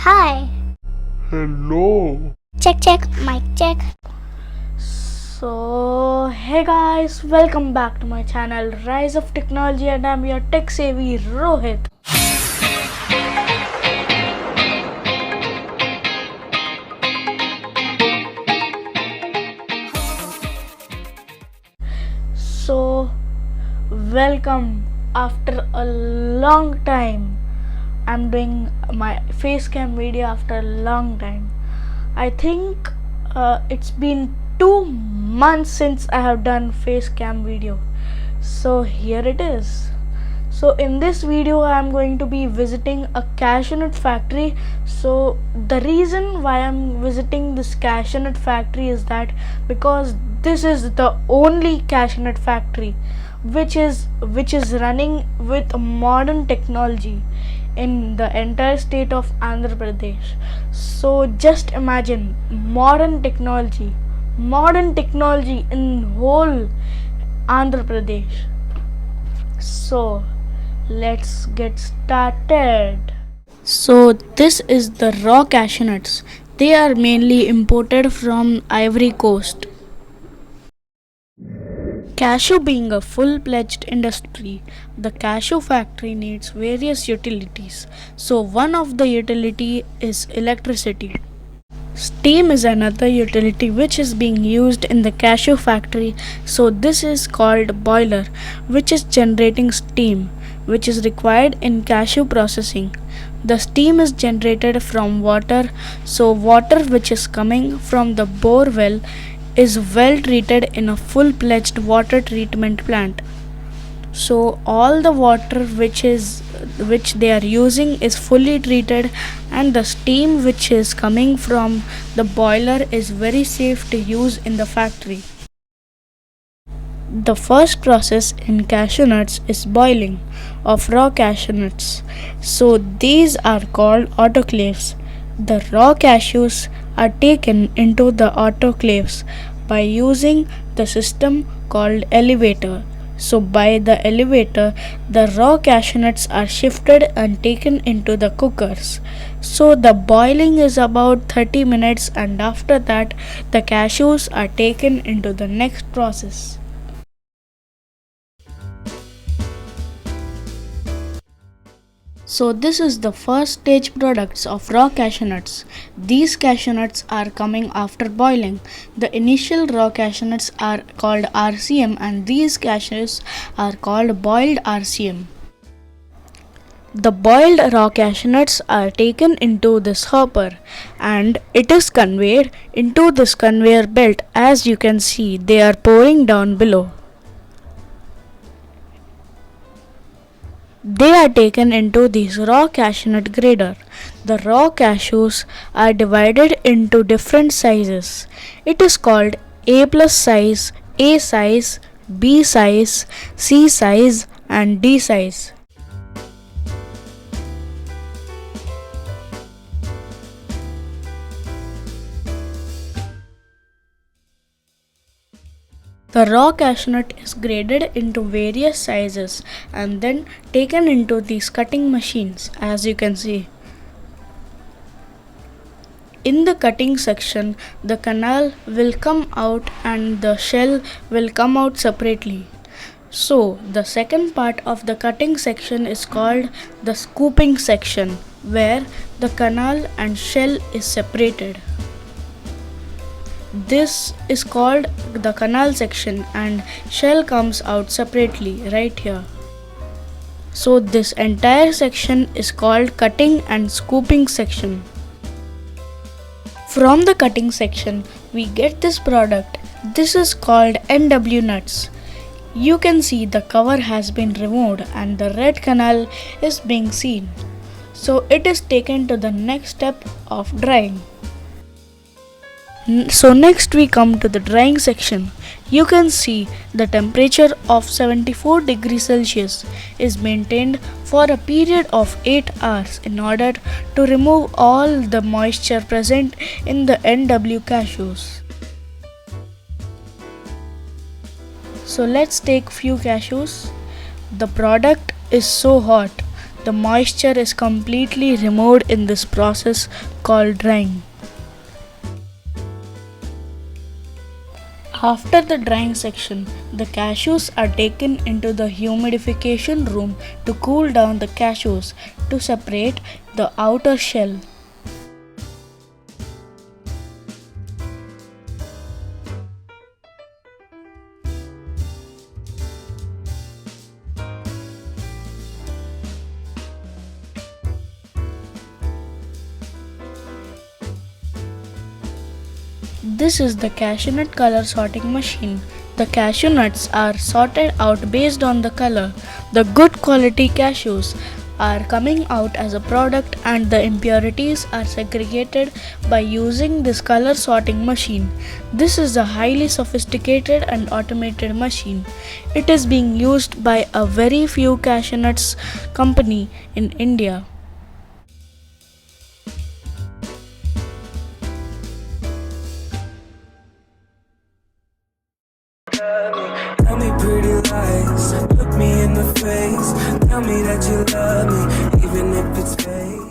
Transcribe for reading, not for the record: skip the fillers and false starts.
Hi. Hello. Check, mic check. So hey guys, welcome back to my channel Rise of Technology, and I'm your tech savvy Rohit. So welcome after a long time. I'm doing my face cam video after a long time. I think it's been 2 months since I have done face cam video. So here it is. So in this video I am going to be visiting a cashew nut factory. So the reason why I'm visiting this cashew nut factory is that because this is the only cashew nut factory which is running with modern technology in the entire state of Andhra Pradesh. So just imagine modern technology in whole Andhra Pradesh. So let's get started. So this is the raw cashew nuts. They are mainly imported from Ivory Coast. Cashew being a full-fledged industry, the cashew factory needs various utilities. So one of the utility is electricity. Steam is another utility which is being used in the cashew factory. So this is called boiler, which is generating steam, which is required in cashew processing. The steam is generated from water. So water which is coming from the bore well is well treated in a full-fledged water treatment plant. So all the water which they are using is fully treated, and the steam which is coming from the boiler is very safe to use in the factory. The first process in cashew nuts is boiling of raw cashew nuts. So these are called autoclaves. The raw cashews are taken into the autoclaves by using the system called elevator. So by the elevator, the raw cashew nuts are shifted and taken into the cookers. So the boiling is about 30 minutes, and after that the cashews are taken into the next process. So this is the first stage products of raw cashew nuts. These cashew nuts are coming after boiling. The initial raw cashew nuts are called RCM, and these cashews are called boiled RCM. The boiled raw cashew nuts are taken into this hopper and it is conveyed into this conveyor belt. As you can see, they are pouring down below. They are taken into this raw cashew nut grader. The raw cashews are divided into different sizes. It is called A plus size, A size, B size, C size, and D size. The raw cashew nut is graded into various sizes and then taken into these cutting machines, as you can see. In the cutting section, the canal will come out and the shell will come out separately. So the second part of the cutting section is called the scooping section, where the canal and shell is separated. This is called the canal section, and shell comes out separately right here. So this entire section is called cutting and scooping section. From the cutting section we get this product. This is called NW nuts. You can see the cover has been removed and the red canal is being seen. So it is taken to the next step of drying. So next we come to the drying section. You can see the temperature of 74 degrees Celsius is maintained for a period of 8 hours in order to remove all the moisture present in the NW cashews. So let's take few cashews. The product is so hot. The moisture is completely removed in this process called drying. After the drying section, the cashews are taken into the humidification room to cool down the cashews to separate the outer shell. This is the cashew nut color sorting machine. The cashew nuts are sorted out based on the color. The good quality cashews are coming out as a product and the impurities are segregated by using this color sorting machine. This is a highly sophisticated and automated machine. It is being used by a very few cashew nuts company in India. Tell me pretty lies, look me in the face. Tell me that you love me, even if it's fake.